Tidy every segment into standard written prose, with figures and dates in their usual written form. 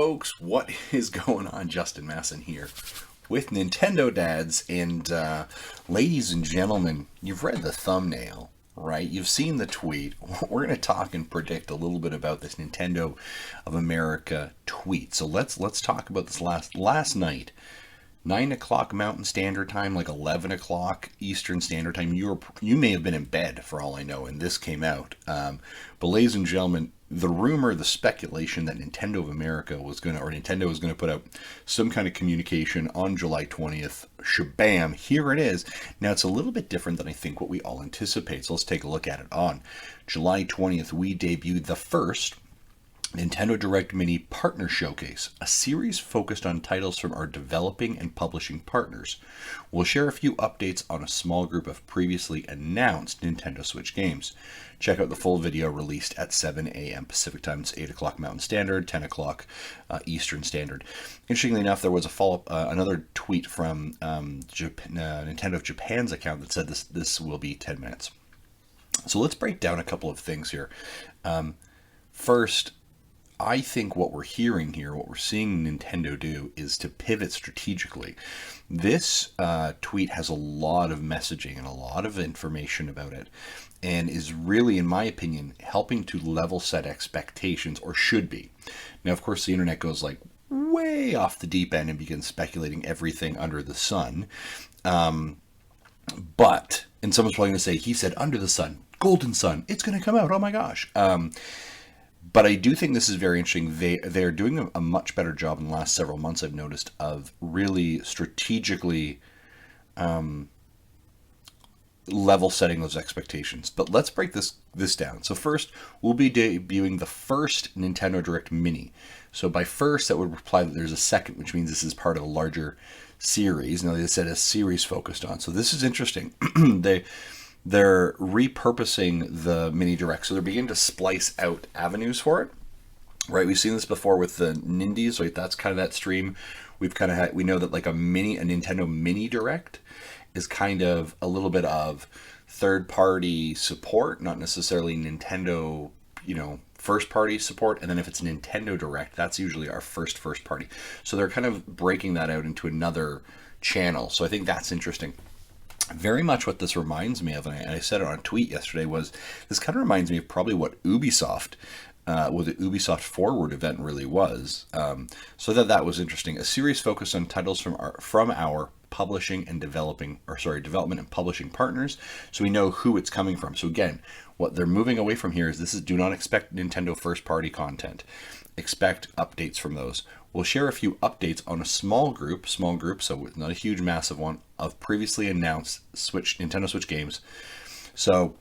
folks, what is going on? Justin Masson here with Nintendo Dads, and ladies and gentlemen, you've read the thumbnail, right? You've seen the tweet. We're going to talk and predict a little bit about this Nintendo of America tweet. So let's talk about this last night. 9 o'clock Mountain Standard Time, like 11 o'clock Eastern Standard Time. You may have been in bed for all I know, and this came out. But ladies and gentlemen, the rumor, the speculation that Nintendo of America Nintendo was going to put out some kind of communication on July 20th, shabam, here it is. Now, it's a little bit different than I think what we all anticipate, so let's take a look at it. On July 20th, we debuted the first Nintendo Direct Mini Partner Showcase, a series focused on titles from our developing and publishing partners. We'll share a few updates on a small group of previously announced Nintendo Switch games. Check out the full video released at 7 a.m. Pacific Time. It's 8 o'clock Mountain Standard, 10 o'clock Eastern Standard. Interestingly enough, there was a follow-up, another tweet from Nintendo of Japan's account that said this will be 10 minutes. So let's break down a couple of things here. First, I think what we're hearing here, what we're seeing Nintendo do, is to pivot strategically. This tweet has a lot of messaging and a lot of information about it, and is really, in my opinion, helping to level set expectations, or should be. Now, of course, the internet goes like way off the deep end and begins speculating everything under the sun. And someone's probably going to say, he said under the sun, golden sun, it's going to come out, oh my gosh. But I do think this is very interesting. They're doing a much better job in the last several months, I've noticed, of really strategically level setting those expectations. But let's break this down. So first, we'll be debuting the first Nintendo Direct Mini. So by first, that would imply that there's a second, which means this is part of a larger series. Now, they said a series focused on. So this is interesting. They're repurposing the mini direct, so they're beginning to splice out avenues for it. Right, we've seen this before with the Nindies. Right, that's kind of that stream. We know that like a Nintendo mini direct is kind of a little bit of third-party support, not necessarily Nintendo, first-party support. And then if it's Nintendo Direct, that's usually our first party. So they're kind of breaking that out into another channel. So I think that's interesting. Very much what this reminds me of, and I said it on a tweet yesterday, was this kind of reminds me of probably what Ubisoft, what the Ubisoft Forward event really was. So that was interesting. A series focused on titles from our publishing and development and publishing partners, so we know who it's coming from. So again, what they're moving away from here is do not expect Nintendo first party content. Expect updates from those. We'll share a few updates on a small group, so not a huge, massive one, of previously announced Nintendo Switch games. So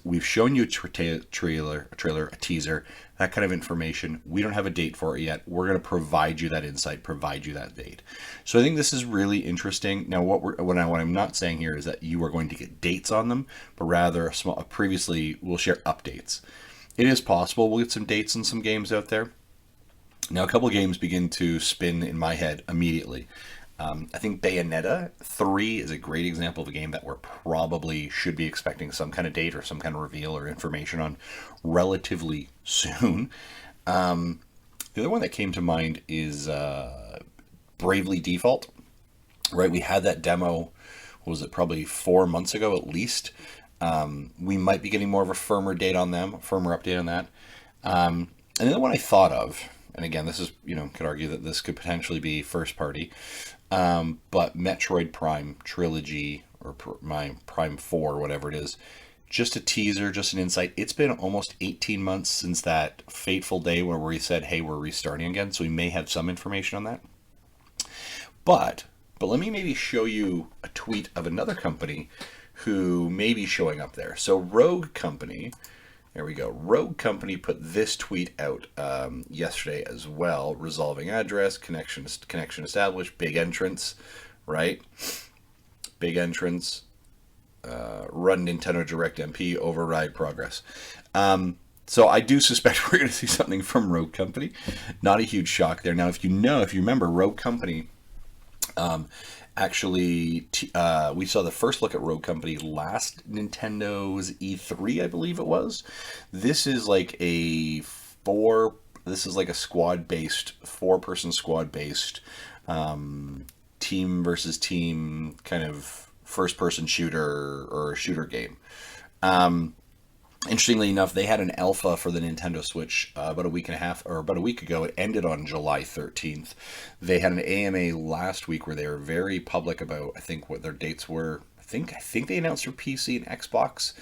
we've shown you a trailer, a teaser, that kind of information. We don't have a date for it yet. We're going to provide you that insight, provide you that date. So I think this is really interesting. Now, what I'm not saying here is that you are going to get dates on them, but rather previously we'll share updates. It is possible we'll get some dates on some games out there. Now, a couple games begin to spin in my head immediately. I think Bayonetta 3 is a great example of a game that we're probably should be expecting some kind of date or some kind of reveal or information on relatively soon. The other one that came to mind is Bravely Default. Right, we had that demo, probably 4 months ago at least. We might be getting more of a firmer update on that. And the other one I thought of, and again, this is, could argue that this could potentially be first party, but Metroid Prime Trilogy, or Prime 4, whatever it is, just a teaser, just an insight. It's been almost 18 months since that fateful day where we said, hey, we're restarting again, so we may have some information on that. But let me maybe show you a tweet of another company who may be showing up there. So Rogue Company, there we go. Rogue Company put this tweet out yesterday as well. Resolving address, connection established, big entrance, right? Big entrance, run Nintendo Direct MP, override progress. So I do suspect we're going to see something from Rogue Company. Not a huge shock there. Now, if you remember, Rogue Company Actually, we saw the first look at Rogue Company last Nintendo's E3, I believe it was. This is like a This is like a squad-based, four-person squad-based team versus team kind of first-person shooter or shooter game. Interestingly enough, they had an alpha for the Nintendo Switch about a week and a half, or about a week ago. It ended on July 13th. They had an AMA last week where they were very public about, I think, what their dates were. I think they announced for PC and Xbox,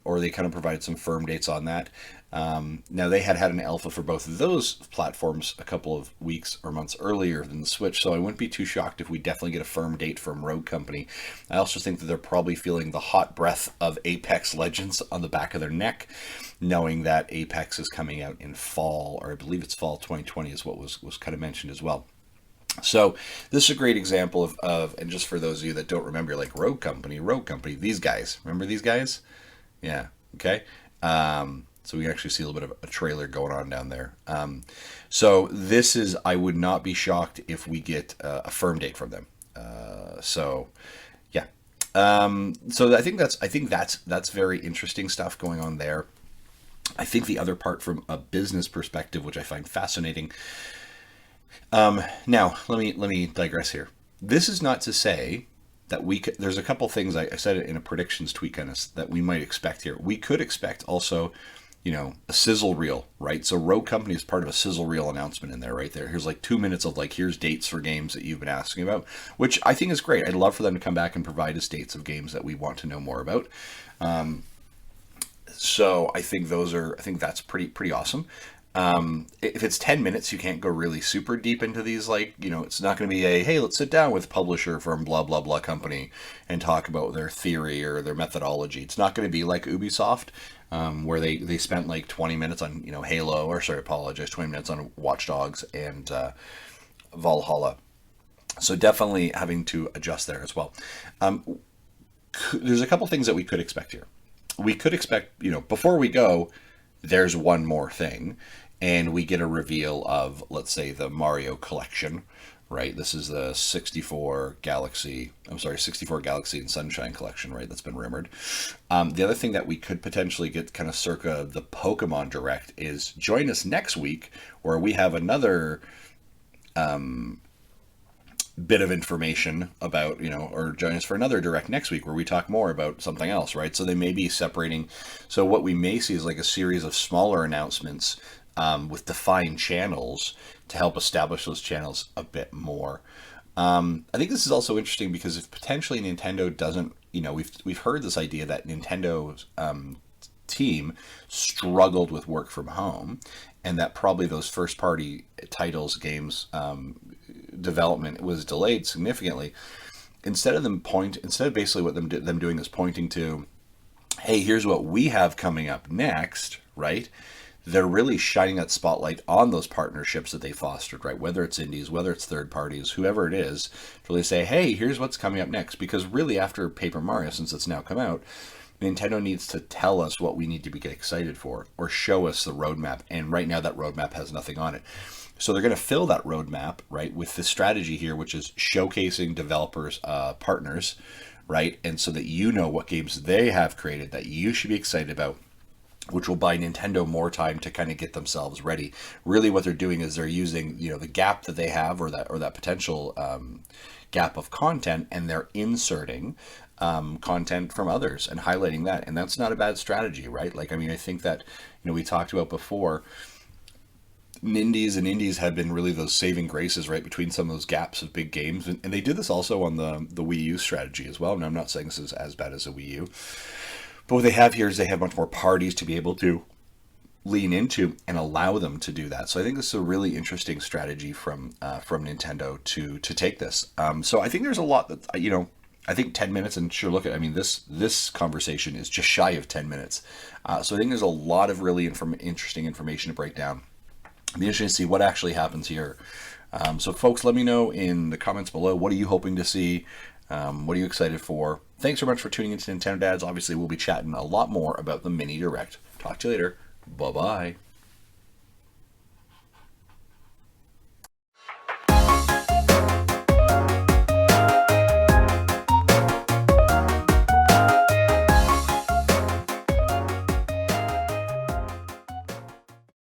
or they kind of provided some firm dates on that. Now, they had an alpha for both of those platforms a couple of weeks or months earlier than the Switch, so I wouldn't be too shocked if we definitely get a firm date from Rogue Company. I also think that they're probably feeling the hot breath of Apex Legends on the back of their neck, knowing that Apex is coming out in fall, or I believe it's fall 2020 is what was kind of mentioned as well. So this is a great example of, and just for those of you that don't remember, like Rogue Company, these guys, remember these guys? Yeah, okay. So we can actually see a little bit of a trailer going on down there. So this is, I would not be shocked if we get a firm date from them. So yeah. So I think that's very interesting stuff going on there. I think the other part from a business perspective, which I find fascinating. Now let me digress here. This is not to say that there's a couple things I said it in a predictions tweet kind of that we might expect here. We could expect also, a Sizzle Reel, right? So Rogue Company is part of a Sizzle Reel announcement in there, right there. Here's like 2 minutes of like, here's dates for games that you've been asking about, which I think is great. I'd love for them to come back and provide us dates of games that we want to know more about. So I think that's pretty awesome. If it's 10 minutes, you can't go really super deep into these, like, it's not going to be hey, let's sit down with publisher from blah, blah, blah company and talk about their theory or their methodology. It's not going to be like Ubisoft, where they spent like 20 minutes on, 20 minutes on Watch Dogs and Valhalla. So definitely having to adjust there as well. There's a couple things that we could expect here. We could expect, before we go, there's one more thing, and we get a reveal of, let's say, the Mario collection, right? This is the 64 Galaxy and Sunshine collection, right? That's been rumored. The other thing that we could potentially get kind of circa the Pokemon Direct is join us next week, where we have another bit of information about, or join us for another Direct next week where we talk more about something else, right? So they may be separating. So what we may see is like a series of smaller announcements with defined channels to help establish those channels a bit more. I think this is also interesting because if potentially Nintendo doesn't, we've heard this idea that Nintendo's team struggled with work from home, and that probably those first party titles, games, development was delayed significantly. Instead of basically what them doing is pointing to, hey, here's what we have coming up next, right? They're really shining that spotlight on those partnerships that they fostered, right? Whether it's indies, whether it's third parties, whoever it is, to really say, hey, here's what's coming up next. Because really, after Paper Mario, since it's now come out, Nintendo needs to tell us what we need to get excited for, or show us the roadmap. And right now, that roadmap has nothing on it. So they're going to fill that roadmap, right, with this strategy here, which is showcasing developers, partners, right? And so that what games they have created that you should be excited about, which will buy Nintendo more time to kind of get themselves ready. Really what they're doing is they're using, the gap that they have or that potential gap of content, and they're inserting content from others and highlighting that. And that's not a bad strategy, right? Like, I think that, we talked about before, indies have been really those saving graces, right, between some of those gaps of big games. And they did this also on the Wii U strategy as well. And I'm not saying this is as bad as a Wii U. But what they have here is they have much more parties to be able to lean into and allow them to do that. So I think this is a really interesting strategy from Nintendo to take this. So I think there's a lot that, I think 10 minutes, and sure, look at, this conversation is just shy of 10 minutes. So I think there's a lot of really interesting information to break down. It'll be interesting to see what actually happens here. So folks, let me know in the comments below, what are you hoping to see? What are you excited for? Thanks so much for tuning into Nintendo Dads. Obviously, we'll be chatting a lot more about the Mini Direct. Talk to you later. Bye-bye.